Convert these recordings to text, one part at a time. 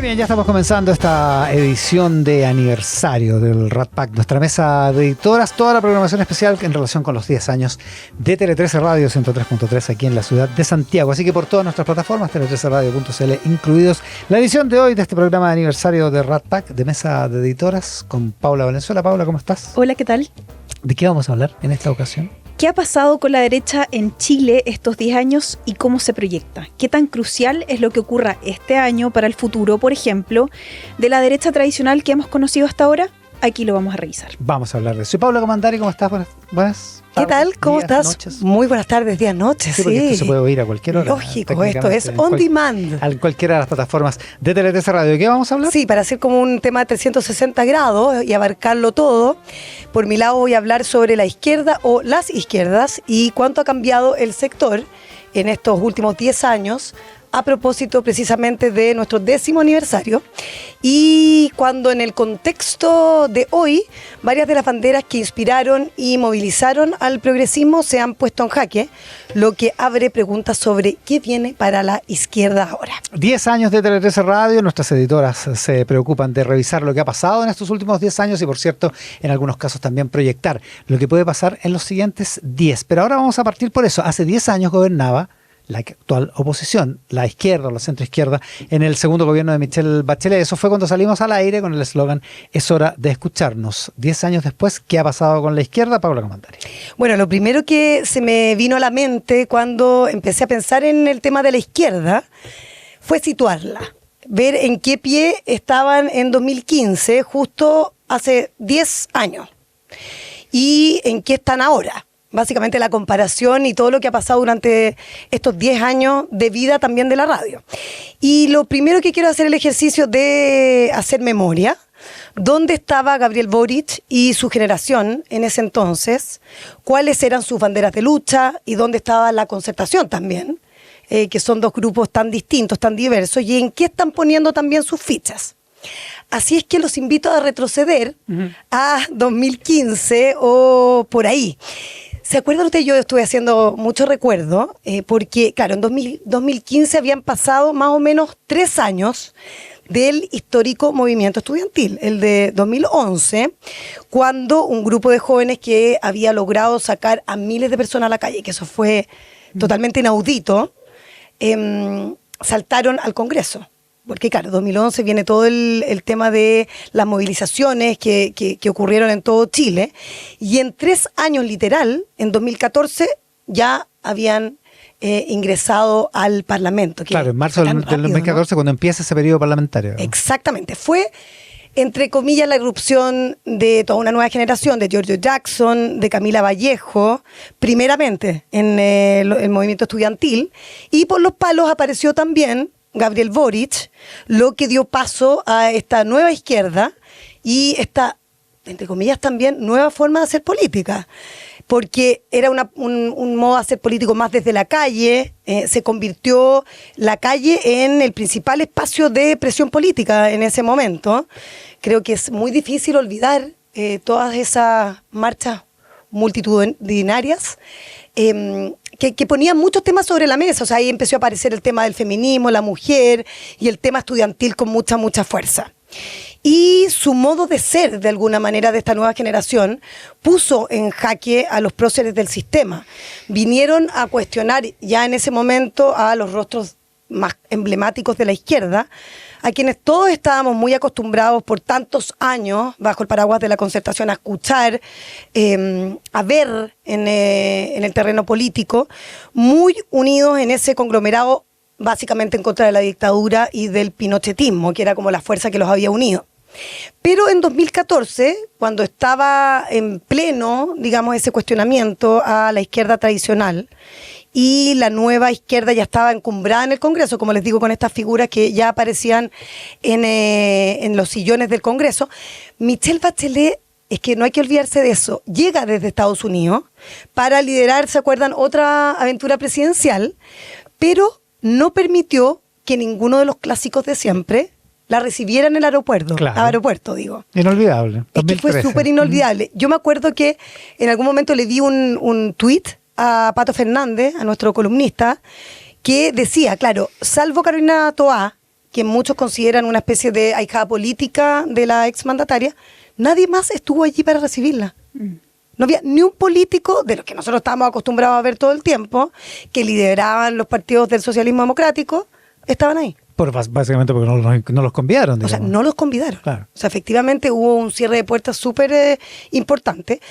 Muy bien, ya estamos comenzando esta edición de aniversario del Rat Pack, nuestra mesa de editoras, toda la programación especial en relación con los 10 años de Tele13 Radio 103.3 aquí en la ciudad de Santiago. Así que por todas nuestras plataformas, tele13radio.cl incluidos, la edición de hoy de este programa de aniversario de Rat Pack, de mesa de editoras, con Paula Valenzuela. Paula, ¿cómo estás? Hola, ¿qué tal? ¿De qué vamos a hablar en esta ocasión? ¿Qué ha pasado con la derecha en Chile estos 10 años y cómo se proyecta? ¿Qué tan crucial es lo que ocurra este año para el futuro, por ejemplo, de la derecha tradicional que hemos conocido hasta ahora? Aquí lo vamos a revisar. Vamos a hablar de eso. Soy Paula Comandari, ¿cómo estás? Buenas ¿Qué tal? ¿Cómo días, estás? Noches. Muy buenas tardes, días, noches. Sí, porque esto se puede oír a cualquier hora. Lógico, esto es on demand. A cualquiera de las plataformas de Tele13 Radio. ¿De qué vamos a hablar? Sí, para hacer como un tema de 360 grados y abarcarlo todo. Por mi lado voy a hablar sobre la izquierda o las izquierdas y cuánto ha cambiado el sector en estos últimos 10 años a propósito precisamente de nuestro 10º aniversario y cuando en el contexto de hoy varias de las banderas que inspiraron y movilizaron al progresismo se han puesto en jaque, lo que abre preguntas sobre qué viene para la izquierda ahora. 10 años de Tele13 Radio, nuestras editoras se preocupan de revisar lo que ha pasado en estos últimos 10 años y, por cierto, en algunos casos también proyectar lo que puede pasar en los siguientes 10. Pero ahora vamos a partir por eso. Hace 10 años gobernaba la actual oposición, la izquierda o la centroizquierda, en el segundo gobierno de Michelle Bachelet. Eso fue cuando salimos al aire con el eslogan "Es hora de escucharnos". 10 años después, ¿qué ha pasado con la izquierda? Paula Comandari. Bueno, lo primero que se me vino a la mente cuando empecé a pensar en el tema de la izquierda fue situarla, ver en qué pie estaban en 2015, justo hace 10 años, y en qué están ahora. Básicamente la comparación y todo lo que ha pasado durante estos 10 años de vida también de la radio. Y lo primero que quiero hacer el ejercicio de hacer memoria. ¿Dónde estaba Gabriel Boric y su generación en ese entonces? ¿Cuáles eran sus banderas de lucha? ¿Y dónde estaba la Concertación también? Que son dos grupos tan distintos, tan diversos. ¿Y en qué están poniendo también sus fichas? Así es que los invito a retroceder a 2015 o por ahí. ¿Se acuerdan ustedes? Yo estuve haciendo mucho recuerdo, porque, claro, en 2015 habían pasado más o menos 3 años del histórico movimiento estudiantil, el de 2011, cuando un grupo de jóvenes que había logrado sacar a miles de personas a la calle, que eso fue totalmente inaudito, saltaron al Congreso. Porque claro, 2011 viene todo el tema de las movilizaciones que ocurrieron en todo Chile. Y en 3 años literal, en 2014, ya habían ingresado al Parlamento. Claro, en marzo del 2014, ¿no? Cuando empieza ese periodo parlamentario. Exactamente. Fue, entre comillas, la irrupción de toda una nueva generación, de Giorgio Jackson, de Camila Vallejo, primeramente en el movimiento estudiantil. Y por los palos apareció también Gabriel Boric, lo que dio paso a esta nueva izquierda y esta, entre comillas, también nueva forma de hacer política, porque era un modo de hacer político más desde la calle. Se convirtió la calle en el principal espacio de presión política en ese momento. Creo que es muy difícil olvidar todas esas marchas multitudinarias que ponían muchos temas sobre la mesa. O sea, ahí empezó a aparecer el tema del feminismo, la mujer y el tema estudiantil con mucha fuerza. Y su modo de ser, de alguna manera, de esta nueva generación, puso en jaque a los próceres del sistema. Vinieron a cuestionar ya en ese momento a los rostros más emblemáticos de la izquierda, a quienes todos estábamos muy acostumbrados por tantos años, bajo el paraguas de la Concertación, a escuchar, a ver en el terreno político, muy unidos en ese conglomerado, básicamente en contra de la dictadura y del pinochetismo, que era como la fuerza que los había unido. Pero en 2014, cuando estaba en pleno, digamos, ese cuestionamiento a la izquierda tradicional, y la nueva izquierda ya estaba encumbrada en el Congreso, como les digo, con estas figuras que ya aparecían en los sillones del Congreso, Michelle Bachelet, es que no hay que olvidarse de eso, llega desde Estados Unidos para liderar, ¿se acuerdan?, otra aventura presidencial, pero no permitió que ninguno de los clásicos de siempre la recibiera en el aeropuerto. Claro. Aeropuerto, digo. Inolvidable. 2013. Es que fue súper inolvidable. Yo me acuerdo que en algún momento le di un tuit a Pato Fernández, a nuestro columnista, que decía, claro, salvo Carolina Toá, que muchos consideran una especie de ahijada política de la exmandataria, nadie más estuvo allí para recibirla. No había ni un político, de los que nosotros estábamos acostumbrados a ver todo el tiempo, que lideraban los partidos del socialismo democrático, estaban ahí. Básicamente porque no los convidaron, digamos. O sea, no los convidaron. Claro. O sea, efectivamente hubo un cierre de puertas súper importante,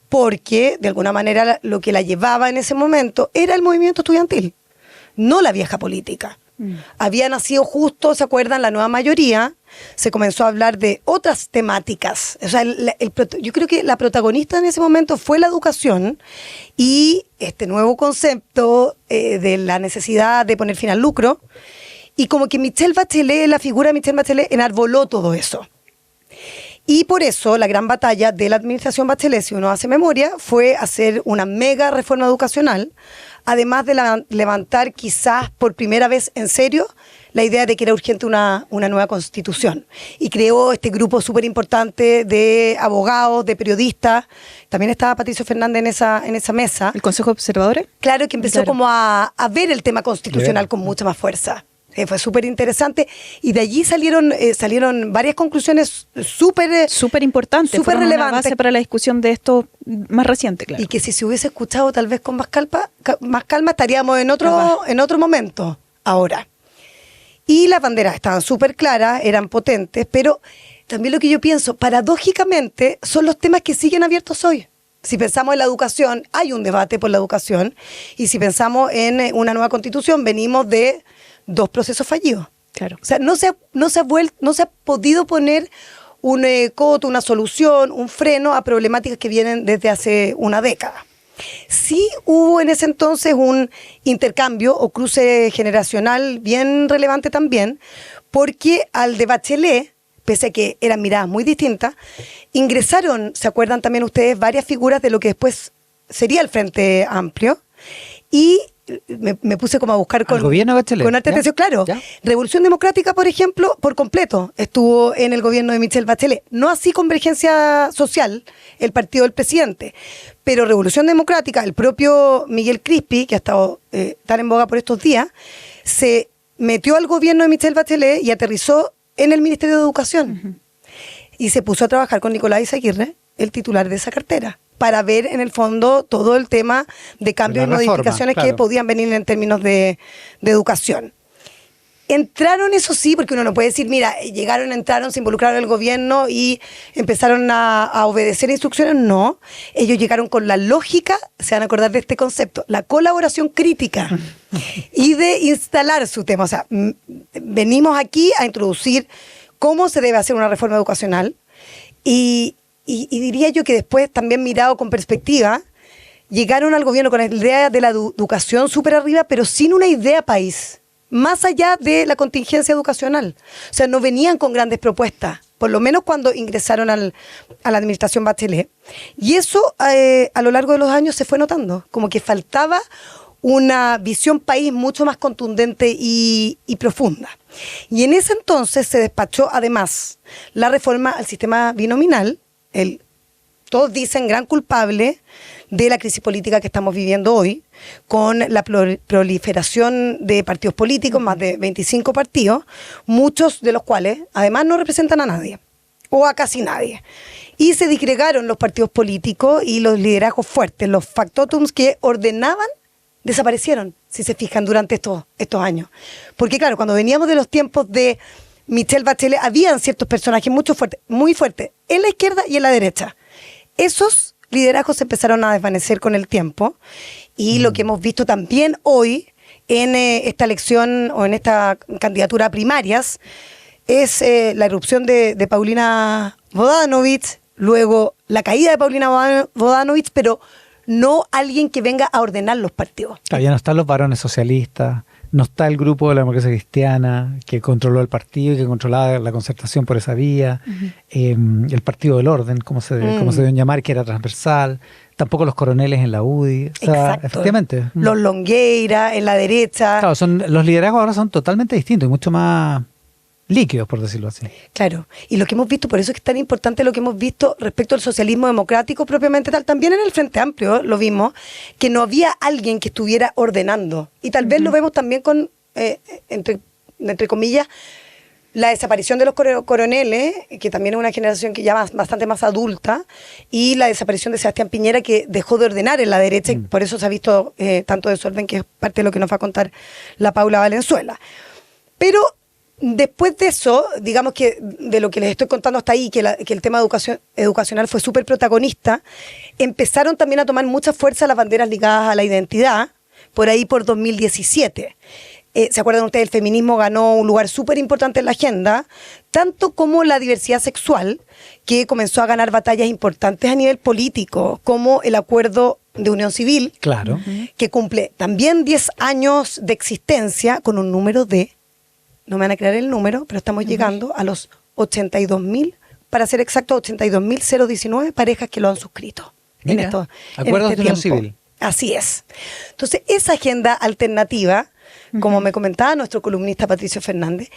porque de alguna manera lo que la llevaba en ese momento era el movimiento estudiantil, no la vieja política. Había nacido justo, ¿se acuerdan? La nueva mayoría, se comenzó a hablar de otras temáticas. O sea, yo creo que la protagonista en ese momento fue la educación y este nuevo concepto de la necesidad de poner fin al lucro. Y como que Michelle Bachelet, la figura de Michelle Bachelet, enarboló todo eso. Y por eso la gran batalla de la administración Bachelet, si uno hace memoria, fue hacer una mega reforma educacional, además de levantar quizás por primera vez en serio la idea de que era urgente una nueva constitución. Y creó este grupo súper importante de abogados, de periodistas. También estaba Patricio Fernández en esa mesa. ¿El Consejo de Observadores? Claro, que empezó como a ver el tema constitucional con mucha más fuerza. Fue súper interesante y de allí salieron varias conclusiones súper importantes, súper relevantes, una base para la discusión de esto más reciente, claro. Y que si se hubiese escuchado tal vez con más calma estaríamos en otro momento ahora. Y las banderas estaban súper claras, eran potentes, pero también lo que yo pienso, paradójicamente, son los temas que siguen abiertos hoy. Si pensamos en la educación, hay un debate por la educación, y si pensamos en una nueva constitución, venimos de 2 procesos fallidos. Claro. O sea, no se ha podido poner un coto, una solución, un freno a problemáticas que vienen desde hace una década. Sí hubo en ese entonces un intercambio o cruce generacional bien relevante también, porque al de Bachelet, pese a que eran miradas muy distintas, ingresaron, ¿se acuerdan también ustedes?, varias figuras de lo que después sería el Frente Amplio, y me puse como a buscar con gobierno de Bachelet, con alta atención, claro. ¿Ya? Revolución Democrática, por ejemplo, por completo estuvo en el gobierno de Michelle Bachelet. No así Convergencia Social, el partido del presidente, pero Revolución Democrática, el propio Miguel Crispi, que ha estado tan en boga por estos días, se metió al gobierno de Michelle Bachelet y aterrizó en el Ministerio de Educación. Y se puso a trabajar con Nicolás Izaguirre, el titular de esa cartera, para ver en el fondo todo el tema de cambios y modificaciones que podían venir en términos de educación. Entraron, eso sí, porque uno no puede decir, mira, entraron, se involucraron en el gobierno y empezaron a obedecer instrucciones. No, ellos llegaron con la lógica, se van a acordar de este concepto, la colaboración crítica y de instalar su tema. O sea, venimos aquí a introducir cómo se debe hacer una reforma educacional y diría yo que después, también mirado con perspectiva, llegaron al gobierno con la idea de la educación súper arriba, pero sin una idea país, más allá de la contingencia educacional. O sea, no venían con grandes propuestas, por lo menos cuando ingresaron a la administración Bachelet. Y eso a lo largo de los años se fue notando, como que faltaba una visión país mucho más contundente y profunda. Y en ese entonces se despachó además la reforma al sistema binominal, todos dicen gran culpable de la crisis política que estamos viviendo hoy, con la proliferación de partidos políticos, más de 25 partidos, muchos de los cuales además no representan a nadie, o a casi nadie. Y se disgregaron los partidos políticos y los liderazgos fuertes, los factotums que ordenaban, desaparecieron, si se fijan, durante estos años. Porque claro, cuando veníamos de los tiempos de Michelle Bachelet, habían ciertos personajes muy fuertes, en la izquierda y en la derecha. Esos liderazgos se empezaron a desvanecer con el tiempo y lo que hemos visto también hoy en esta elección o en esta candidatura a primarias es la irrupción de Paulina Bodanovich, luego la caída de Paulina Bodanovich, pero no alguien que venga a ordenar los partidos. Ya no están los varones socialistas, no está el grupo de la democracia cristiana que controló el partido y que controlaba la concertación por esa vía, el partido del orden, como se deben llamar, que era transversal, tampoco los coroneles en la UDI. O sea, exacto. Efectivamente. Los Longueira en la derecha. Claro, los liderazgos ahora son totalmente distintos y mucho más líquidos, por decirlo así. Claro, y lo que hemos visto, por eso es que es tan importante lo que hemos visto respecto al socialismo democrático propiamente tal, también en el Frente Amplio lo vimos, que no había alguien que estuviera ordenando, y tal vez lo vemos también con, entre comillas, la desaparición de los coroneles, que también es una generación que ya bastante más adulta, y la desaparición de Sebastián Piñera, que dejó de ordenar en la derecha, y por eso se ha visto tanto desorden, que es parte de lo que nos va a contar la Paula Valenzuela. Pero después de eso, digamos que de lo que les estoy contando hasta ahí, que el tema educacional fue súper protagonista, empezaron también a tomar mucha fuerza las banderas ligadas a la identidad, por ahí por 2017. ¿Se acuerdan ustedes? El feminismo ganó un lugar súper importante en la agenda, tanto como la diversidad sexual, que comenzó a ganar batallas importantes a nivel político, como el acuerdo de unión civil, Claro. que cumple también 10 años de existencia con un número de, no me van a creer el número, pero estamos llegando a los 82.000, para ser exacto, 82.019 parejas que lo han suscrito. Mira, acuerdos de unión civil. Así es. Entonces, esa agenda alternativa, como me comentaba nuestro columnista Patricio Fernández,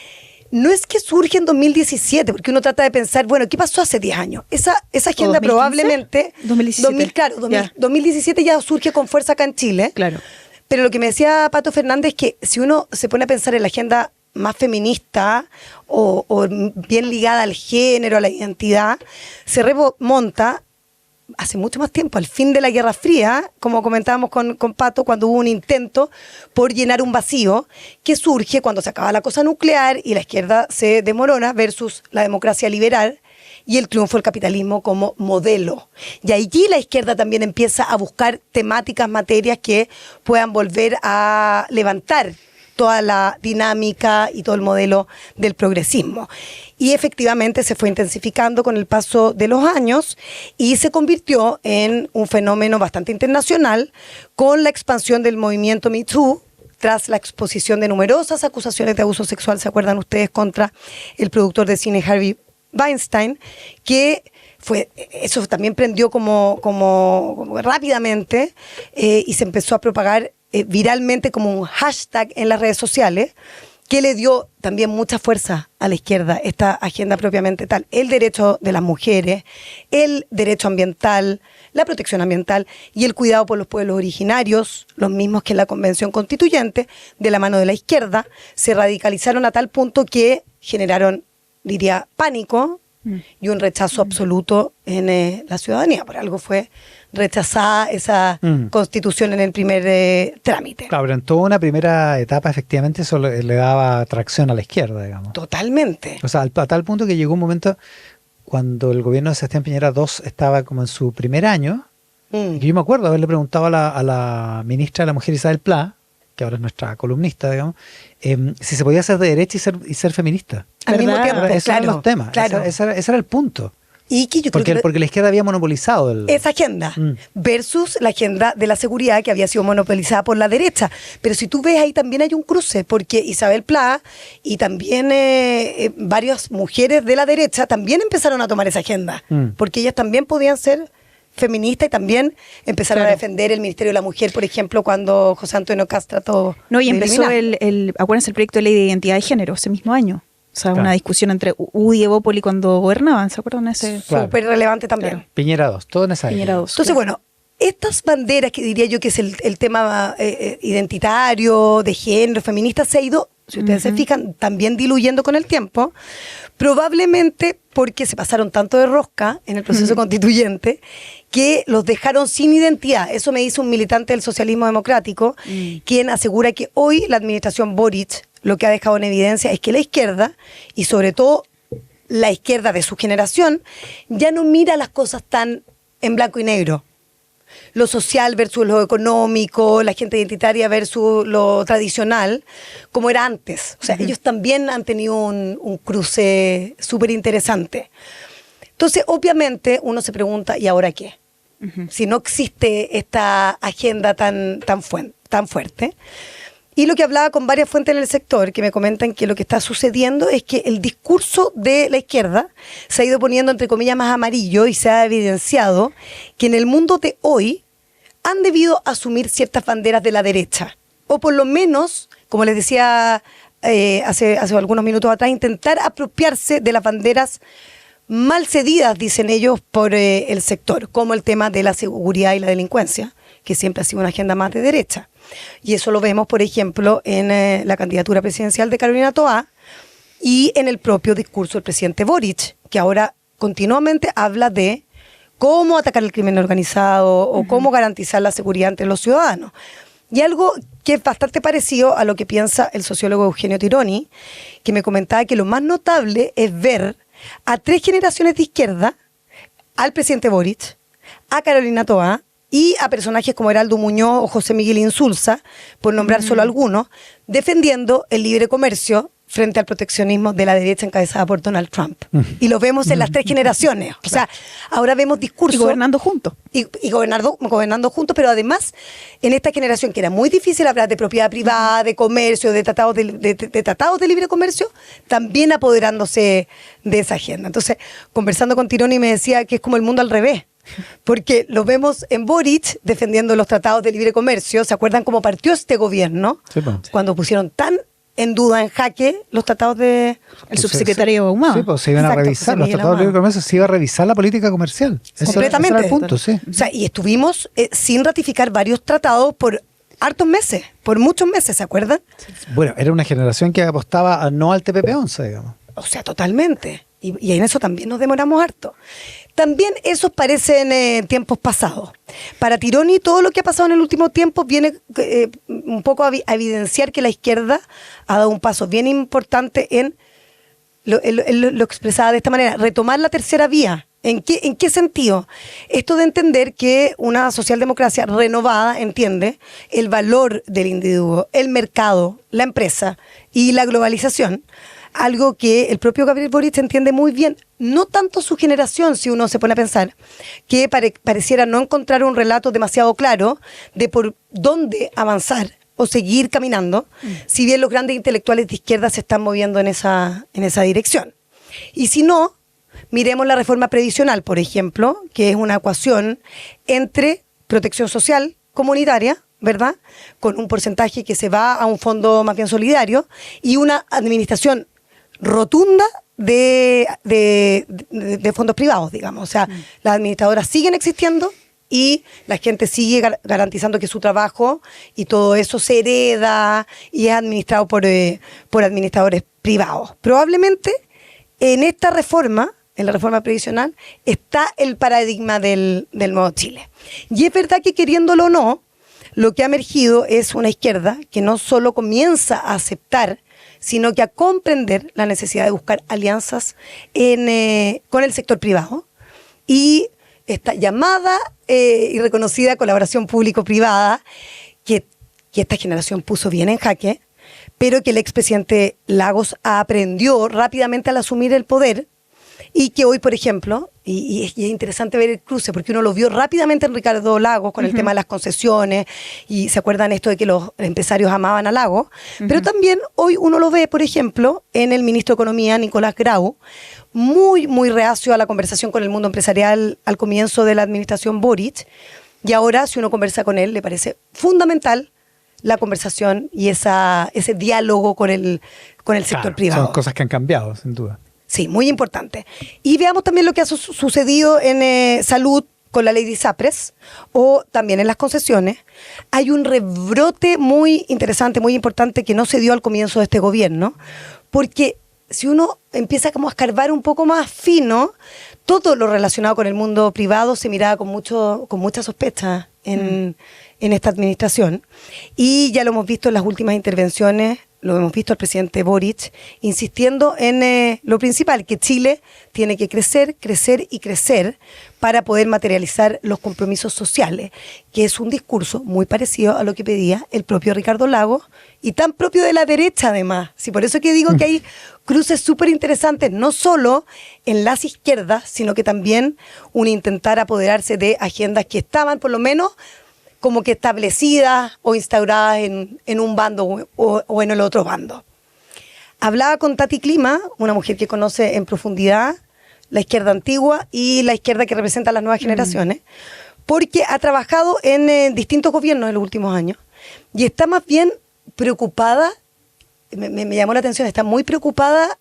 no es que surge en 2017, porque uno trata de pensar, bueno, ¿qué pasó hace 10 años? Esa agenda 2015? probablemente... 2017. 2017 ya surge con fuerza acá en Chile. Claro. Pero lo que me decía Pato Fernández es que si uno se pone a pensar en la agenda más feminista o bien ligada al género, a la identidad, se remonta hace mucho más tiempo, al fin de la Guerra Fría, como comentábamos con Pato, cuando hubo un intento por llenar un vacío que surge cuando se acaba la cosa nuclear y la izquierda se desmorona versus la democracia liberal y el triunfo del capitalismo como modelo. Y allí la izquierda también empieza a buscar temáticas, materias que puedan volver a levantar toda la dinámica y todo el modelo del progresismo. Y efectivamente se fue intensificando con el paso de los años y se convirtió en un fenómeno bastante internacional con la expansión del movimiento Me Too, tras la exposición de numerosas acusaciones de abuso sexual, ¿se acuerdan ustedes?, contra el productor de cine Harvey Weinstein, que eso también prendió como rápidamente y se empezó a propagar viralmente como un hashtag en las redes sociales, que le dio también mucha fuerza a la izquierda, esta agenda propiamente tal. El derecho de las mujeres, el derecho ambiental, la protección ambiental y el cuidado por los pueblos originarios, los mismos que en la Convención Constituyente, de la mano de la izquierda, se radicalizaron a tal punto que generaron, diría, pánico y un rechazo absoluto en la ciudadanía. Por algo fue rechazada esa constitución en el primer trámite. Claro, pero en toda una primera etapa efectivamente eso le daba tracción a la izquierda, digamos. Totalmente. O sea, a tal punto que llegó un momento cuando el gobierno de Sebastián Piñera II estaba como en su primer año, que yo me acuerdo haberle preguntado a la ministra de la Mujer, Isabel Pla, que ahora es nuestra columnista, digamos, si se podía ser de derecha y ser feminista. Al mismo tiempo, Esos eran los temas, claro. ese era el punto. Y que yo creo Porque la izquierda había monopolizado esa agenda versus la agenda de la seguridad que había sido monopolizada por la derecha. Pero si tú ves ahí también hay un cruce, porque Isabel Pla y también varias mujeres de la derecha también empezaron a tomar esa agenda, porque ellas también podían ser feministas y también empezaron a defender el Ministerio de la Mujer, por ejemplo, cuando José Antonio Caz trató No, y de empezó eliminar. acuérdense, el proyecto de ley de identidad de género ese mismo año. O sea, Claro. una discusión entre UDI y Evópoli cuando gobernaban, ¿se acuerdan? Ese Claro. Súper relevante también. Piñera II, todo en esa Piñera época. II. Entonces, bueno, estas banderas que diría yo que es el tema identitario, de género, feminista, se ha ido, si ustedes se fijan, también diluyendo con el tiempo, probablemente porque se pasaron tanto de rosca en el proceso constituyente que los dejaron sin identidad. Eso me dice un militante del socialismo democrático, quien asegura que hoy la administración Boric lo que ha dejado en evidencia es que la izquierda, y sobre todo la izquierda de su generación, ya no mira las cosas tan en blanco y negro. Lo social versus lo económico, la agenda identitaria versus lo tradicional, como era antes. O sea, ellos también han tenido un cruce súper interesante. Entonces, obviamente, uno se pregunta, ¿y ahora qué? Si no existe esta agenda tan fuerte. Y lo que hablaba con varias fuentes en el sector, que me comentan que lo que está sucediendo es que el discurso de la izquierda se ha ido poniendo, entre comillas, más amarillo y se ha evidenciado que en el mundo de hoy han debido asumir ciertas banderas de la derecha. O por lo menos, como les decía hace algunos minutos atrás, intentar apropiarse de las banderas mal cedidas, dicen ellos, por el sector, como el tema de la seguridad y la delincuencia, que siempre ha sido una agenda más de derecha. Y eso lo vemos, por ejemplo, en la candidatura presidencial de Carolina Toá, y en el propio discurso del presidente Boric, que ahora continuamente habla de cómo atacar el crimen organizado o cómo garantizar la seguridad entre los ciudadanos. Y algo que es bastante parecido a lo que piensa el sociólogo Eugenio Tironi, que me comentaba que lo más notable es ver a 3 generaciones de izquierda, al presidente Boric, a Carolina Toá y a personajes como Heraldo Muñoz o José Miguel Insulza, por nombrar solo algunos, defendiendo el libre comercio frente al proteccionismo de la derecha encabezada por Donald Trump. Y lo vemos en las 3 generaciones. O sea, ahora vemos discursos... Y gobernando juntos. Y gobernando juntos, pero además, en esta generación que era muy difícil hablar de propiedad privada, de comercio, de tratados de tratados de libre comercio, también apoderándose de esa agenda. Entonces, conversando con Tironi me decía que es como el mundo al revés. Porque lo vemos en Boric defendiendo los tratados de libre comercio. ¿Se acuerdan cómo partió este gobierno? Sí, pues. Cuando pusieron tan en duda, en jaque, los tratados de... El subsecretario Ahumada. Sí, pues se iban a Exacto, revisar José los Miguel tratados de libre Ahumada. comercio, se iba a revisar la política comercial. Completamente. Ese era el punto, sí. O sea, y estuvimos sin ratificar varios tratados por hartos meses, por muchos meses, ¿se acuerdan? Bueno, era una generación que apostaba no al TPP-11, digamos. O sea, totalmente. Y en eso también nos demoramos harto. También esos parecen tiempos pasados. Para Tironi, todo lo que ha pasado en el último tiempo viene un poco a evidenciar que la izquierda ha dado un paso bien importante en lo expresaba de esta manera, retomar la tercera vía. ¿En qué sentido? Esto de entender que una socialdemocracia renovada entiende el valor del individuo, el mercado, la empresa y la globalización. Algo que el propio Gabriel Boric entiende muy bien, no tanto su generación, si uno se pone a pensar, que pareciera no encontrar un relato demasiado claro de por dónde avanzar o seguir caminando, si bien los grandes intelectuales de izquierda se están moviendo en esa dirección. Y si no, miremos la reforma previsional, por ejemplo, que es una ecuación entre protección social comunitaria, ¿verdad?, con un porcentaje que se va a un fondo más bien solidario, y una administración rotunda de fondos privados, digamos. O sea, las administradoras siguen existiendo y la gente sigue garantizando que su trabajo y todo eso se hereda y es administrado por administradores privados. Probablemente en esta reforma, en la reforma previsional, está el paradigma del nuevo Chile. Y es verdad que, queriéndolo o no, lo que ha emergido es una izquierda que no solo comienza a aceptar, sino que a comprender la necesidad de buscar alianzas con el sector privado y esta llamada y reconocida colaboración público-privada que esta generación puso bien en jaque, pero que el expresidente Lagos aprendió rápidamente al asumir el poder y que hoy, por ejemplo, y es interesante ver el cruce, porque uno lo vio rápidamente en Ricardo Lagos con el tema de las concesiones, y se acuerdan esto de que los empresarios amaban a Lagos, pero también hoy uno lo ve, por ejemplo, en el ministro de Economía, Nicolás Grau, muy, muy reacio a la conversación con el mundo empresarial al comienzo de la administración Boric, y ahora, si uno conversa con él, le parece fundamental la conversación y ese diálogo con el sector privado. Son cosas que han cambiado, sin duda. Sí, muy importante. Y veamos también lo que ha sucedido en salud con la ley de ISAPRES o también en las concesiones. Hay un rebrote muy interesante, muy importante que no se dio al comienzo de este gobierno, porque si uno empieza como a escarbar un poco más fino, todo lo relacionado con el mundo privado se miraba con mucha sospecha en esta administración. Y ya lo hemos visto en las últimas intervenciones, lo hemos visto al presidente Boric insistiendo en lo principal, que Chile tiene que crecer, crecer y crecer para poder materializar los compromisos sociales, que es un discurso muy parecido a lo que pedía el propio Ricardo Lagos y tan propio de la derecha además. Sí, por eso que digo que hay cruces súper interesantes, no solo en las izquierdas, sino que también un intentar apoderarse de agendas que estaban por lo menos como que establecidas o instauradas en un bando o en el otro bando. Hablaba con Tati Clima, una mujer que conoce en profundidad la izquierda antigua y la izquierda que representa a las nuevas generaciones, porque ha trabajado en distintos gobiernos en los últimos años y está más bien preocupada, me llamó la atención, está muy preocupada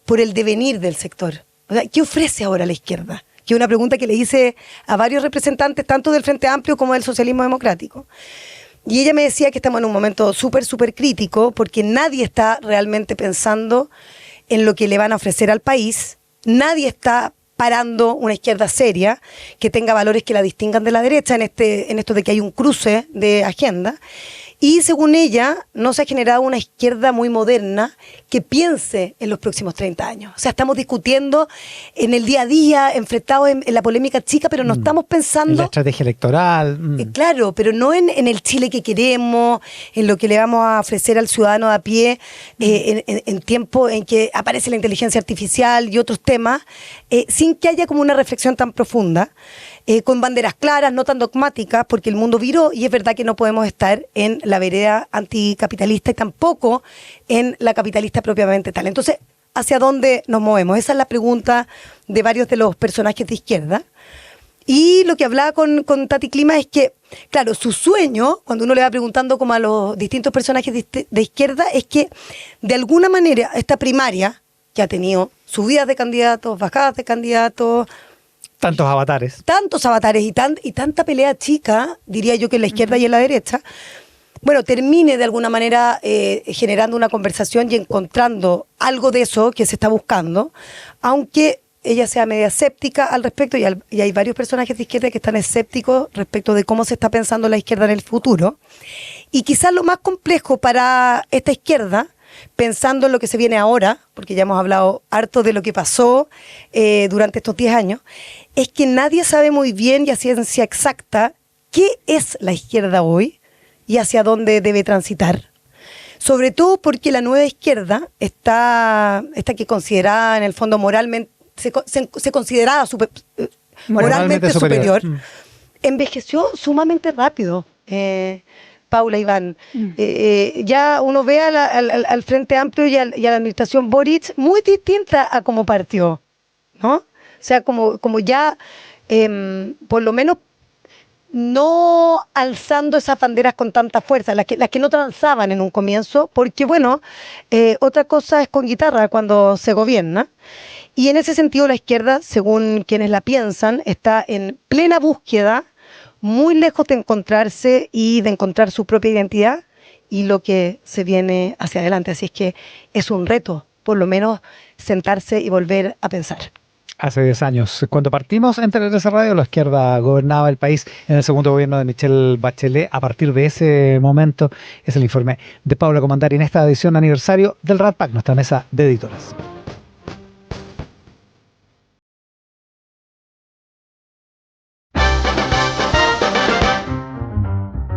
por el devenir del sector. O sea, ¿qué ofrece ahora la izquierda? Que es una pregunta que le hice a varios representantes, tanto del Frente Amplio como del Socialismo Democrático. Y ella me decía que estamos en un momento súper, súper crítico porque nadie está realmente pensando en lo que le van a ofrecer al país, nadie está parando una izquierda seria que tenga valores que la distingan de la derecha en esto de que hay un cruce de agenda. Y según ella, no se ha generado una izquierda muy moderna que piense en los próximos 30 años. O sea, estamos discutiendo en el día a día, enfrentados en la polémica chica, pero no estamos pensando... En la estrategia electoral. Claro, pero no en el Chile que queremos, en lo que le vamos a ofrecer al ciudadano de a pie, en tiempo en que aparece la inteligencia artificial y otros temas, sin que haya como una reflexión tan profunda. Con banderas claras, no tan dogmáticas, porque el mundo viró y es verdad que no podemos estar en la vereda anticapitalista y tampoco en la capitalista propiamente tal. Entonces, ¿hacia dónde nos movemos? Esa es la pregunta de varios de los personajes de izquierda. Y lo que hablaba con Tati Clima es que, claro, su sueño, cuando uno le va preguntando como a los distintos personajes de izquierda, es que de alguna manera esta primaria, que ha tenido subidas de candidatos, bajadas de candidatos, Tantos avatares y tanta pelea chica, diría yo que en la izquierda y en la derecha, bueno, termine de alguna manera generando una conversación y encontrando algo de eso que se está buscando, aunque ella sea media escéptica al respecto, y hay varios personajes de izquierda que están escépticos respecto de cómo se está pensando la izquierda en el futuro. Y quizás lo más complejo para esta izquierda, pensando en lo que se viene ahora, porque ya hemos hablado harto de lo que pasó durante estos 10 años, es que nadie sabe muy bien y a ciencia exacta qué es la izquierda hoy y hacia dónde debe transitar. Sobre todo porque la nueva izquierda está que considerada en el fondo moralmente, se consideraba moralmente superior, envejeció sumamente rápido. Paula, Iván, ya uno ve al Frente Amplio y a la administración Boric muy distinta a cómo partió, ¿no? O sea, como ya, por lo menos, no alzando esas banderas con tanta fuerza, las que no transaban en un comienzo, porque bueno, otra cosa es con guitarra cuando se gobierna. Y en ese sentido la izquierda, según quienes la piensan, está en plena búsqueda, muy lejos de encontrarse y de encontrar su propia identidad y lo que se viene hacia adelante. Así es que es un reto, por lo menos, sentarse y volver a pensar. Hace 10 años, cuando partimos en Tele 13 Radio, la izquierda gobernaba el país en el segundo gobierno de Michelle Bachelet. A partir de ese momento es el informe de Paula Comandari en esta edición aniversario del Rat Pack, nuestra mesa de editoras.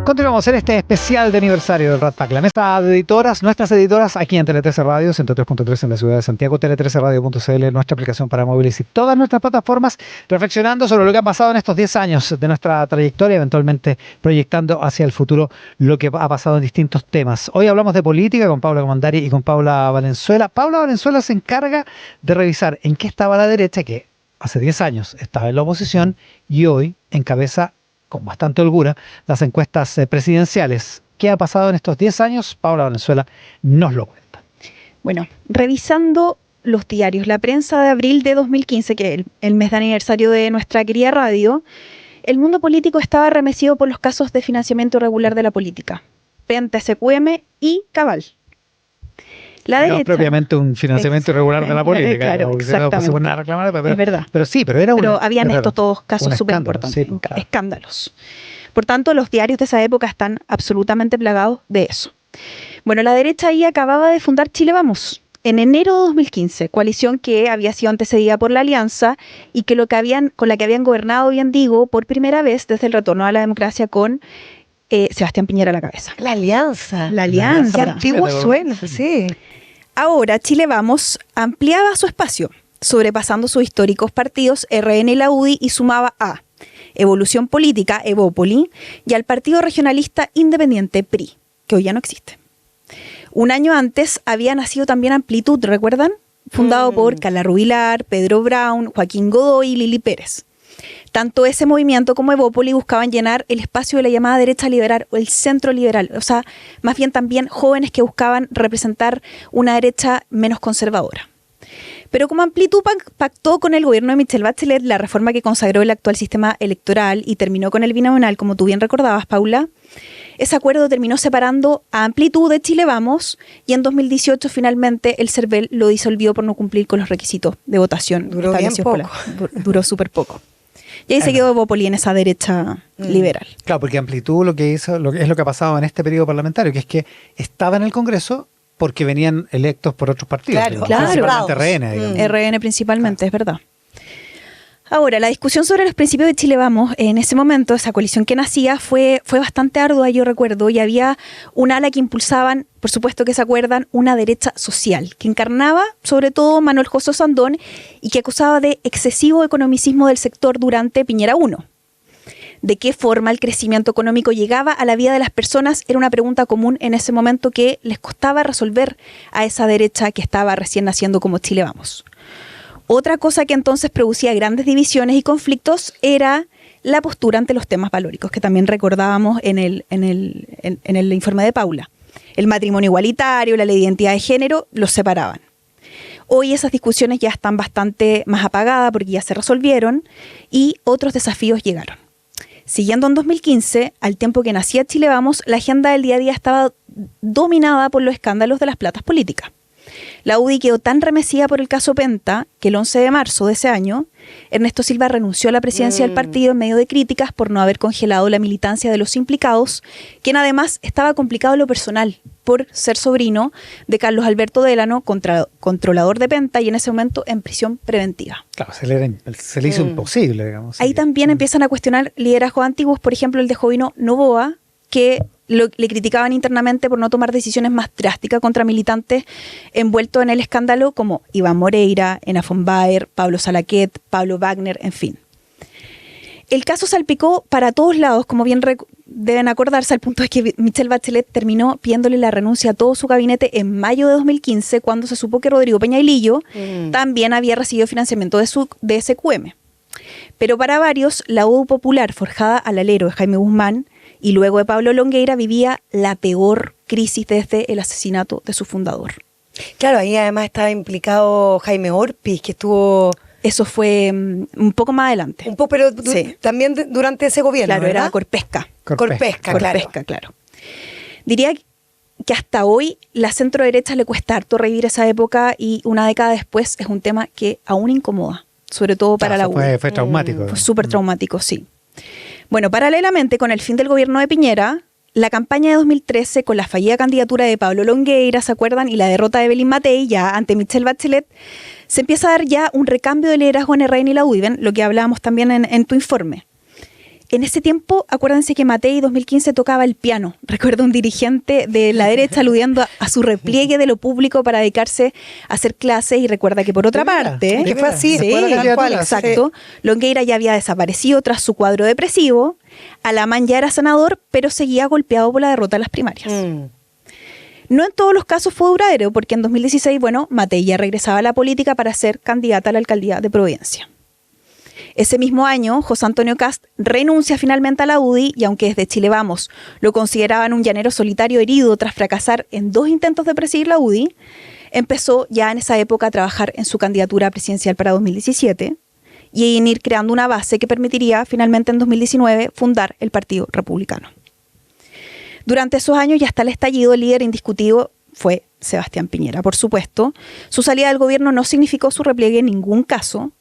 Continuamos en este especial de aniversario del Rat Pack, la mesa de editoras, nuestras editoras aquí en Tele 13 Radio, 103.3 en la ciudad de Santiago, tele13radio.cl, nuestra aplicación para móviles y todas nuestras plataformas, reflexionando sobre lo que ha pasado en estos 10 años de nuestra trayectoria, eventualmente proyectando hacia el futuro lo que ha pasado en distintos temas. Hoy hablamos de política con Paula Comandari y con Paula Valenzuela. Paula Valenzuela se encarga de revisar en qué estaba la derecha, que hace 10 años estaba en la oposición y hoy encabeza con bastante holgura las encuestas presidenciales. ¿Qué ha pasado en estos 10 años? Paula Valenzuela nos lo cuenta. Bueno, revisando los diarios, la prensa de abril de 2015, que es el mes de aniversario de nuestra querida radio, el mundo político estaba remecido por los casos de financiamiento irregular de la política, Penta, SQM y Cabal. La derecha. No propiamente un financiamiento irregular de la política. Claro, exactamente. Se ponen a reclamar, pero, es verdad. Pero sí, pero habían estos todos casos súper importantes, sí, claro. Escándalos. Por tanto, los diarios de esa época están absolutamente plagados de eso. Bueno, la derecha ahí acababa de fundar Chile Vamos en enero de 2015, coalición que había sido antecedida por la Alianza y que con la que habían gobernado, bien digo, por primera vez desde el retorno a la democracia con Sebastián Piñera a la cabeza. La Alianza. La Alianza. Qué antiguo suena, sí. Ahora Chile Vamos ampliaba su espacio, sobrepasando sus históricos partidos RN y la UDI y sumaba a Evolución Política, Evópoli, y al partido regionalista independiente PRI, que hoy ya no existe. Un año antes había nacido también Amplitud, ¿recuerdan? Fundado por Carla Rubilar, Pedro Brown, Joaquín Godoy y Lili Pérez. Tanto ese movimiento como Evópoli buscaban llenar el espacio de la llamada derecha liberal o el centro liberal, o sea, más bien también jóvenes que buscaban representar una derecha menos conservadora. Pero como Amplitud pactó con el gobierno de Michelle Bachelet la reforma que consagró el actual sistema electoral y terminó con el binominal, como tú bien recordabas, Paula, ese acuerdo terminó separando a Amplitud de Chile Vamos y en 2018 finalmente el CERVEL lo disolvió por no cumplir con los requisitos de votación. Duró bien poco. Duró súper poco. Y ahí se quedó Evópoli en esa derecha liberal. Claro, porque Amplitud lo que hizo, es lo que ha pasado en este periodo parlamentario, que es que estaba en el Congreso porque venían electos por otros partidos. Claro. Principalmente RN, digamos. RN principalmente, es verdad. Ahora, la discusión sobre los principios de Chile Vamos, en ese momento, esa coalición que nacía, fue bastante ardua, yo recuerdo, y había un ala que impulsaban, por supuesto que se acuerdan, una derecha social, que encarnaba sobre todo Manuel José Sandón y que acusaba de excesivo economicismo del sector durante Piñera I. ¿De qué forma el crecimiento económico llegaba a la vida de las personas? Era una pregunta común en ese momento que les costaba resolver a esa derecha que estaba recién naciendo como Chile Vamos. Otra cosa que entonces producía grandes divisiones y conflictos era la postura ante los temas valóricos, que también recordábamos en el informe de Paula. El matrimonio igualitario, la ley de identidad de género, los separaban. Hoy esas discusiones ya están bastante más apagadas porque ya se resolvieron y otros desafíos llegaron. Siguiendo en 2015, al tiempo que nacía Chile Vamos, la agenda del día a día estaba dominada por los escándalos de las platas políticas. La UDI quedó tan remecida por el caso Penta que el 11 de marzo de ese año, Ernesto Silva renunció a la presidencia del partido en medio de críticas por no haber congelado la militancia de los implicados, quien además estaba complicado en lo personal por ser sobrino de Carlos Alberto Delano, controlador de Penta y en ese momento en prisión preventiva. Claro, se le hizo imposible, digamos. Ahí también empiezan a cuestionar liderazgos antiguos, por ejemplo el de Jovino Novoa, que le criticaban internamente por no tomar decisiones más drásticas contra militantes envueltos en el escándalo como Iván Moreira, Ena von Baer, Pablo Salaquet, Pablo Wagner, en fin. El caso salpicó para todos lados, como bien deben acordarse, al punto de que Michelle Bachelet terminó pidiéndole la renuncia a todo su gabinete en mayo de 2015, cuando se supo que Rodrigo Peñailillo también había recibido financiamiento de SQM. Pero para varios, la U popular forjada al alero de Jaime Guzmán y luego de Pablo Longueira vivía la peor crisis desde el asesinato de su fundador. Claro, ahí además estaba implicado Jaime Orpiz, que estuvo... Eso fue un poco más adelante. Un poco, pero sí. También durante ese gobierno, claro, ¿verdad? era Corpesca. Corpesca, claro. Diría que hasta hoy la centro derecha le cuesta harto revivir esa época y una década después es un tema que aún incomoda, sobre todo para la U. Fue traumático. Fue súper traumático, sí. Bueno, paralelamente con el fin del gobierno de Piñera, la campaña de 2013 con la fallida candidatura de Pablo Longueira, ¿se acuerdan? Y la derrota de Belín Matei ya ante Michelle Bachelet, se empieza a dar ya un recambio de liderazgo en RN y la UDI, lo que hablábamos también en tu informe. En ese tiempo, acuérdense que Matei 2015 tocaba el piano. Recuerdo un dirigente de la derecha aludiendo a su repliegue de lo público para dedicarse a hacer clases y recuerda que por otra parte... Que fue así, sí, tal cual, exacto. Sí. Longueira ya había desaparecido tras su cuadro depresivo. Alamán ya era senador, pero seguía golpeado por la derrota en las primarias. No en todos los casos fue duradero, porque en 2016, Matei ya regresaba a la política para ser candidata a la alcaldía de Providencia. Ese mismo año, José Antonio Kast renuncia finalmente a la UDI y aunque desde Chile Vamos lo consideraban un llanero solitario herido tras fracasar en 2 intentos de presidir la UDI, empezó ya en esa época a trabajar en su candidatura presidencial para 2017 y en ir creando una base que permitiría finalmente en 2019 fundar el Partido Republicano. Durante esos años y hasta el estallido, el líder indiscutido fue Sebastián Piñera, por supuesto. Su salida del gobierno no significó su repliegue en ningún caso.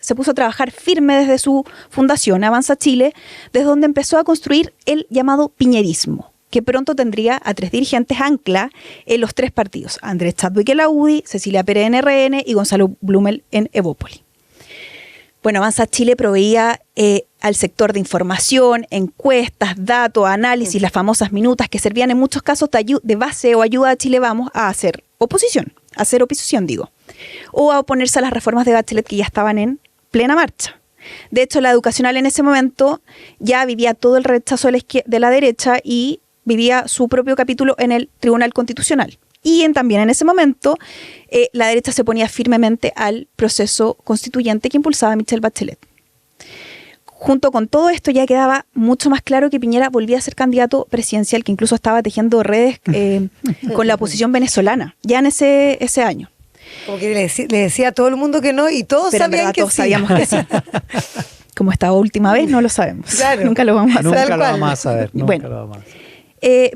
Se puso a trabajar firme desde su fundación, Avanza Chile, desde donde empezó a construir el llamado piñerismo, que pronto tendría a 3 dirigentes ancla en los 3 partidos, Andrés Chadwick en la UDI, Cecilia Pérez en RN y Gonzalo Blumel en Evópoli. Avanza Chile proveía al sector de información, encuestas, datos, análisis, las famosas minutas que servían en muchos casos de base o ayuda a Chile Vamos a hacer oposición, o a oponerse a las reformas de Bachelet que ya estaban en plena marcha. De hecho, la educacional en ese momento ya vivía todo el rechazo de la derecha y vivía su propio capítulo en el Tribunal Constitucional. Y también en ese momento la derecha se oponía firmemente al proceso constituyente que impulsaba Michelle Bachelet. Junto con todo esto ya quedaba mucho más claro que Piñera volvía a ser candidato presidencial, que incluso estaba tejiendo redes con la oposición venezolana, ya en ese año. Como que le decía a todo el mundo que no y todos Pero en sabían verdad que todos sí. sabíamos que sí. Como esta última vez, no lo sabemos. Claro. Nunca lo vamos a Nunca saber. lo cual. vamos a saber. Nunca Bueno. lo vamos a saber.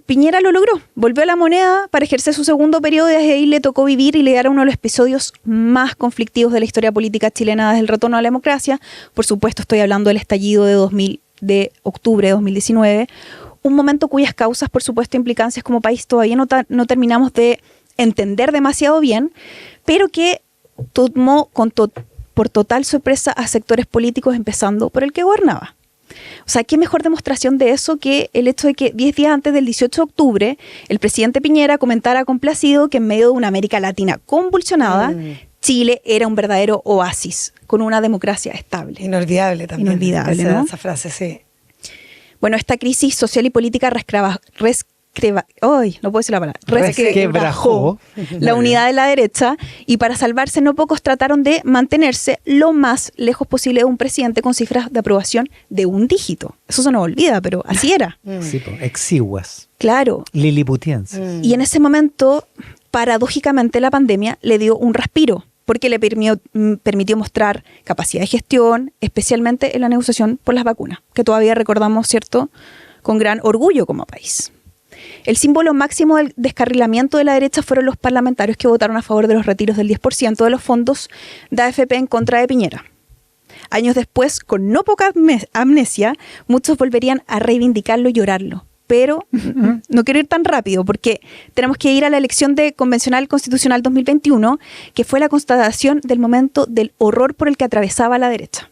Piñera lo logró, volvió a la moneda para ejercer su segundo periodo y desde ahí le tocó vivir y lidiar uno de los episodios más conflictivos de la historia política chilena desde el retorno a la democracia. Por supuesto estoy hablando del estallido de octubre de 2019, un momento cuyas causas, por supuesto, implicancias como país todavía no terminamos de entender demasiado bien, pero que tomó por total sorpresa a sectores políticos, empezando por el que gobernaba. O sea, ¿qué mejor demostración de eso que el hecho de que 10 días antes del 18 de octubre el presidente Piñera comentara complacido que en medio de una América Latina convulsionada, Chile era un verdadero oasis, con una democracia estable? Inolvidable también. Inolvidable, ¿no? Esa frase, sí. Bueno, esta crisis social y política resquebrajó la unidad de la derecha y para salvarse no pocos trataron de mantenerse lo más lejos posible de un presidente con cifras de aprobación de un dígito. Eso se nos olvida, pero así era. Sí, exiguas, Claro. liliputienses. Y en ese momento, paradójicamente, la pandemia le dio un respiro porque le permitió mostrar capacidad de gestión, especialmente en la negociación por las vacunas, que todavía recordamos, ¿cierto?, con gran orgullo como país. El símbolo máximo del descarrilamiento de la derecha fueron los parlamentarios que votaron a favor de los retiros del 10% de los fondos de AFP en contra de Piñera. Años después, con no poca amnesia, muchos volverían a reivindicarlo y llorarlo. Pero no quiero ir tan rápido porque tenemos que ir a la elección de Convencional Constitucional 2021, que fue la constatación del momento del horror por el que atravesaba la derecha,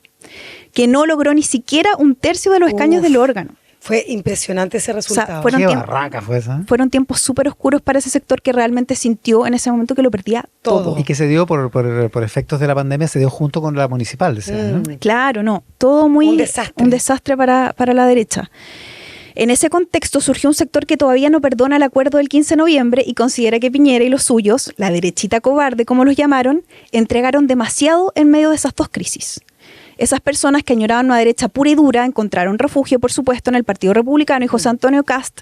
que no logró ni siquiera un tercio de los escaños del órgano. Fue impresionante ese resultado. fueron Qué tiempos- barraca fue esa. Fueron tiempos súper oscuros para ese sector que realmente sintió en ese momento que lo perdía todo. Todo. Y que se dio por efectos de la pandemia, se dio junto con la municipal. ¿No? Claro, no, todo muy Un desastre. un desastre para la derecha. En ese contexto surgió un sector que todavía no perdona el acuerdo del 15 de noviembre y considera que Piñera y los suyos, la derechita cobarde como los llamaron, entregaron demasiado en medio de esas dos crisis. Esas personas que añoraban una derecha pura y dura encontraron refugio, por supuesto, en el Partido Republicano y José Antonio Cast,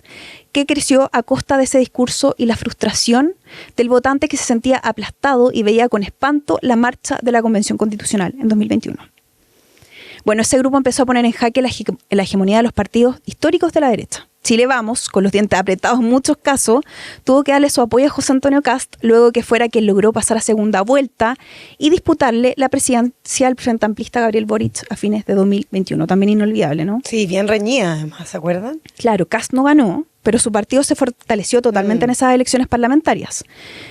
que creció a costa de ese discurso y la frustración del votante que se sentía aplastado y veía con espanto la marcha de la Convención Constitucional en 2021. Bueno, ese grupo empezó a poner en jaque la hegemonía de los partidos históricos de la derecha. Chile Vamos, con los dientes apretados en muchos casos, tuvo que darle su apoyo a José Antonio Cast luego que fuera quien logró pasar a segunda vuelta y disputarle la presidencia al frente amplista Gabriel Boric a fines de 2021. También inolvidable, ¿no? Sí, bien reñida además, ¿se acuerdan? Claro, Cast no ganó, pero su partido se fortaleció totalmente en esas elecciones parlamentarias.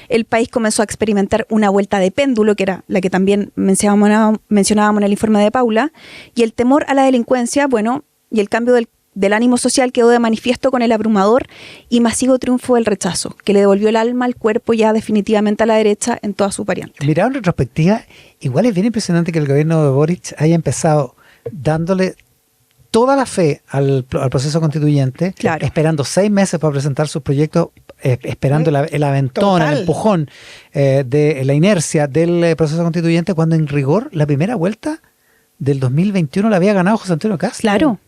El país comenzó a experimentar una vuelta de péndulo, que era la que también mencionábamos en el informe de Paula, y el temor a la delincuencia, bueno, y el cambio del ánimo social quedó de manifiesto con el abrumador y masivo triunfo del rechazo, que le devolvió el alma al cuerpo ya definitivamente a la derecha en toda su variante. Mirado en retrospectiva, igual es bien impresionante que el gobierno de Boric haya empezado dándole toda la fe al proceso constituyente, Claro. esperando 6 meses para presentar sus proyectos, esperando el aventón, Total. el empujón de la inercia del proceso constituyente, cuando en rigor la primera vuelta del 2021 la había ganado José Antonio Cast. Claro,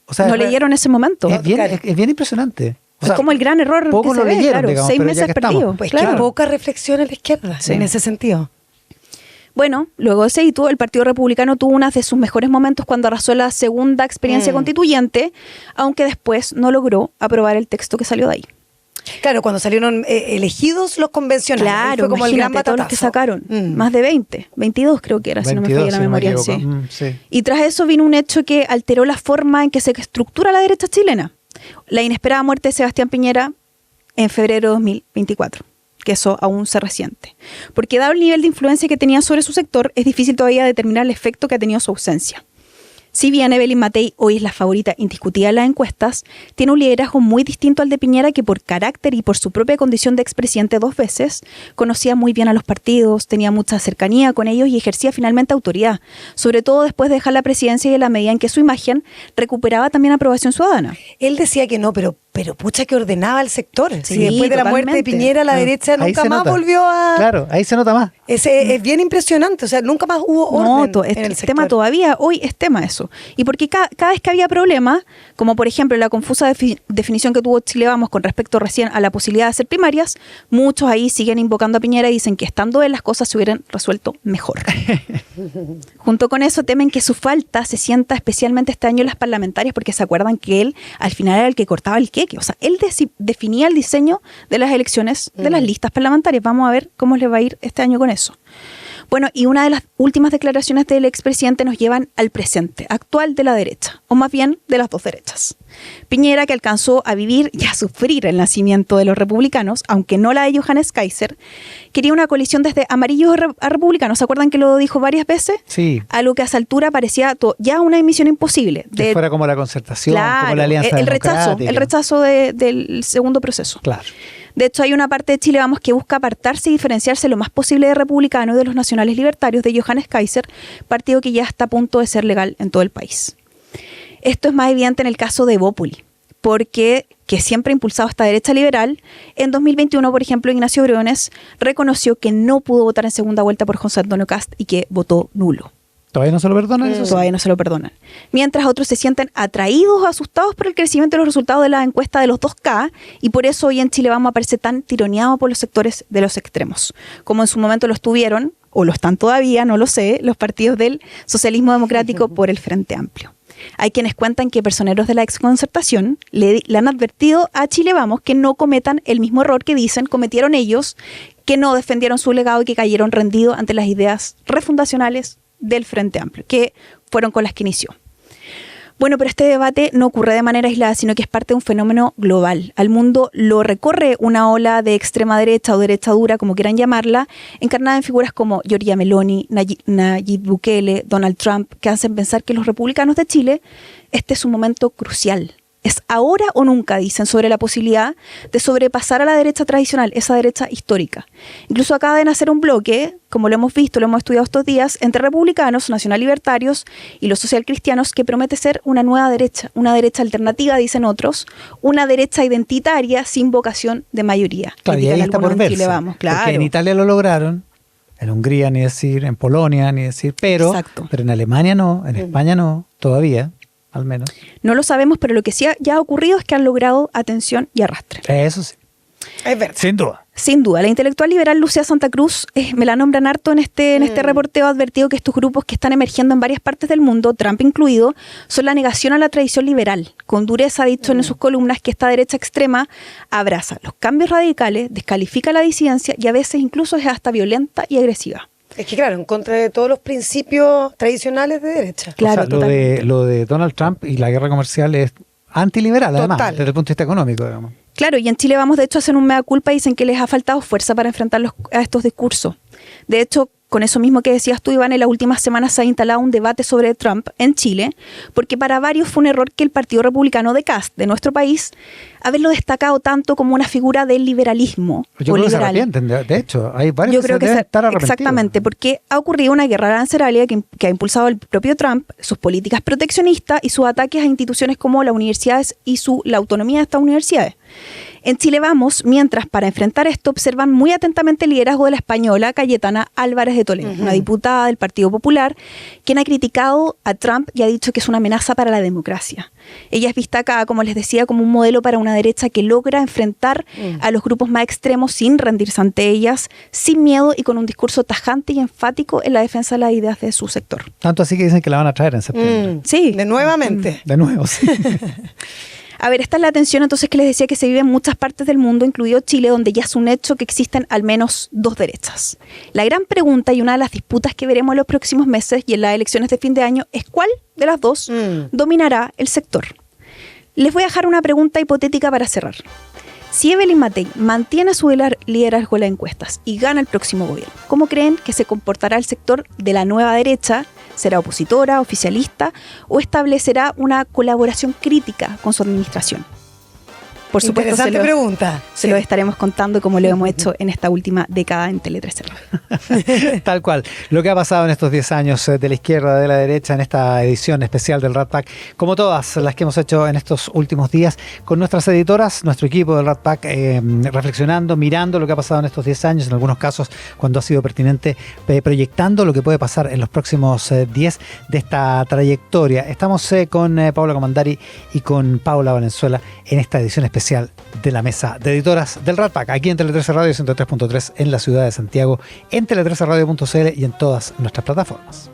O sea, no leyeron ese momento. es bien, Claro. es bien impresionante. O Es sea, como el gran error poco que se lo ve, leyeron, claro, digamos, 6 pero ya meses que estamos. perdidos. Pues claro. qué poca reflexión en la izquierda Sí. en ese sentido. Bueno, luego de ese hito, el Partido Republicano tuvo uno de sus mejores momentos cuando arrasó la segunda experiencia constituyente, aunque después no logró aprobar el texto que salió de ahí. Claro, cuando salieron elegidos los convencionales. Claro, fue como el gran imagínate todos los que batazo. sacaron. Mm. Más de 20, 22 creo que era, si no me 22, falla la si no me memoria. equivoco. Sí. Sí. Y tras eso vino un hecho que alteró la forma en que se estructura la derecha chilena. La inesperada muerte de Sebastián Piñera en febrero de 2024, que eso aún se resiente. Porque dado el nivel de influencia que tenía sobre su sector, es difícil todavía determinar el efecto que ha tenido su ausencia. Si bien Evelyn Matei hoy es la favorita indiscutida de las encuestas, tiene un liderazgo muy distinto al de Piñera, que por carácter y por su propia condición de expresidente 2 veces, conocía muy bien a los partidos, tenía mucha cercanía con ellos y ejercía finalmente autoridad, sobre todo después de dejar la presidencia y en la medida en que su imagen recuperaba también aprobación ciudadana. Él decía que no, pero pero pucha que ordenaba el sector. Sí, Si después de la muerte de totalmente. Piñera, la derecha Ahí nunca se más nota. volvió a... Claro, ahí se nota más. Es bien impresionante, o sea, nunca más hubo orden en el es sector. tema todavía, hoy es tema eso. Y porque cada vez que había problemas, como por ejemplo la confusa definición que tuvo Chile Vamos con respecto recién a la posibilidad de hacer primarias, muchos ahí siguen invocando a Piñera y dicen que estando él las cosas se hubieran resuelto mejor. Junto con eso temen que su falta se sienta especialmente este año en las parlamentarias, porque se acuerdan que él al final era el que cortaba el queque, o sea, él definía el diseño de las elecciones de las listas parlamentarias. Vamos a ver cómo les va a ir este año con eso. Bueno, y una de las últimas declaraciones del expresidente nos llevan al presente actual de la derecha, o más bien de las dos derechas. Piñera, que alcanzó a vivir y a sufrir el nacimiento de los republicanos, aunque no la de Johannes Kaiser, quería una coalición desde amarillos a republicanos. ¿Se acuerdan que lo dijo varias veces? Sí. Algo que a esa altura parecía ya una misión imposible. Que fuera como la concertación, como Claro, la alianza el rechazo del segundo proceso. Claro. De hecho, hay una parte de Chile Vamos que busca apartarse y diferenciarse lo más posible de republicano y de los nacionales libertarios de Johannes Kaiser, partido que ya está a punto de ser legal en todo el país. Esto es más evidente en el caso de Evópoli, porque que siempre ha impulsado esta derecha liberal, en 2021, por ejemplo, Ignacio Briones reconoció que no pudo votar en segunda vuelta por José Antonio Kast y que votó nulo. ¿Todavía no se lo perdonan eso? Todavía no se lo perdonan. Mientras otros se sienten atraídos o asustados por el crecimiento de los resultados de la encuesta de los 2K, y por eso hoy en Chile Vamos a aparecer tan tironeado por los sectores de los extremos, como en su momento lo estuvieron, o lo están todavía, no lo sé, los partidos del socialismo democrático por el Frente Amplio. Hay quienes cuentan que personeros de la exconcertación le han advertido a Chile Vamos que no cometan el mismo error que dicen cometieron ellos, que no defendieron su legado y que cayeron rendidos ante las ideas refundacionales del Frente Amplio, que fueron con las que inició. Bueno, pero este debate no ocurre de manera aislada, sino que es parte de un fenómeno global. Al mundo lo recorre una ola de extrema derecha o derecha dura, como quieran llamarla, encarnada en figuras como Giorgia Meloni, Nayib Bukele, Donald Trump, que hacen pensar que los republicanos de Chile, este es un momento crucial. Es ahora o nunca, dicen, sobre la posibilidad de sobrepasar a la derecha tradicional, esa derecha histórica. Incluso acaba de nacer un bloque, como lo hemos visto, lo hemos estudiado estos días, entre republicanos, nacional-libertarios y los socialcristianos, que promete ser una nueva derecha, una derecha alternativa, dicen otros, una derecha identitaria sin vocación de mayoría. Claro, y ahí está por verse, Chile Vamos, claro. porque en Italia lo lograron, en Hungría ni decir, en Polonia ni decir, pero en Alemania no, en España no, todavía. Al menos. No lo sabemos, pero lo que sí ya ha ocurrido es que han logrado atención y arrastre. Eso sí. Es verdad. Sin duda. Sin duda. La intelectual liberal Lucía Santa Cruz, me la nombran harto en este reporteo, ha advertido que estos grupos que están emergiendo en varias partes del mundo, Trump incluido, son la negación a la tradición liberal. Con dureza ha dicho en sus columnas que esta derecha extrema abraza los cambios radicales, descalifica la disidencia y a veces incluso es hasta violenta y agresiva. Es que claro, en contra de todos los principios tradicionales de derecha. Claro, o sea, lo de Donald Trump y la guerra comercial es antiliberal, además, desde el punto de vista económico, digamos. Claro, y en Chile Vamos, de hecho, hacen un mea culpa y dicen que les ha faltado fuerza para enfrentar a estos discursos. De hecho, con eso mismo que decías tú, Iván, en las últimas semanas se ha instalado un debate sobre Trump en Chile, porque para varios fue un error que el Partido Republicano de Kast, de nuestro país, haberlo destacado tanto como una figura del liberalismo. Yo creo que se arrepienten, de hecho, hay varios que deben estar arrepentidos. Exactamente, porque ha ocurrido una guerra arancelaria que ha impulsado el propio Trump, sus políticas proteccionistas y sus ataques a instituciones como las universidades y la autonomía de estas universidades. En Chile Vamos, mientras para enfrentar esto observan muy atentamente el liderazgo de la española Cayetana Álvarez de Toledo, una diputada del Partido Popular, quien ha criticado a Trump y ha dicho que es una amenaza para la democracia. Ella es vista acá, como les decía, como un modelo para una derecha que logra enfrentar a los grupos más extremos sin rendirse ante ellas, sin miedo y con un discurso tajante y enfático en la defensa de las ideas de su sector. Tanto así que dicen que la van a traer en septiembre. Sí. De nuevamente. De nuevo, sí. A ver, esta es la tensión entonces que les decía que se vive en muchas partes del mundo, incluido Chile, donde ya es un hecho que existen al menos dos derechas. La gran pregunta y una de las disputas que veremos en los próximos meses y en las elecciones de fin de año es cuál de las dos dominará el sector. Les voy a dejar una pregunta hipotética para cerrar. Si Evelyn Matei mantiene su liderazgo en las encuestas y gana el próximo gobierno, ¿cómo creen que se comportará el sector de la nueva derecha? ¿Será opositora, oficialista o establecerá una colaboración crítica con su administración? Por supuesto, Interesante pregunta. Se lo estaremos contando como lo hemos hecho en esta última década en Tele 13 Radio. Tal cual. Lo que ha pasado en estos 10 años de la izquierda, de la derecha, en esta edición especial del Rat Pack, como todas las que hemos hecho en estos últimos días, con nuestras editoras, nuestro equipo del Rat Pack, reflexionando, mirando lo que ha pasado en estos 10 años, en algunos casos, cuando ha sido pertinente, proyectando lo que puede pasar en los próximos 10 de esta trayectoria. Estamos con Paula Comandari y con Paula Valenzuela en esta edición especial de la mesa de editoras del Rat Pack, aquí en Tele 13 Radio 103.3 en la ciudad de Santiago, en tele13radio.cl y en todas nuestras plataformas.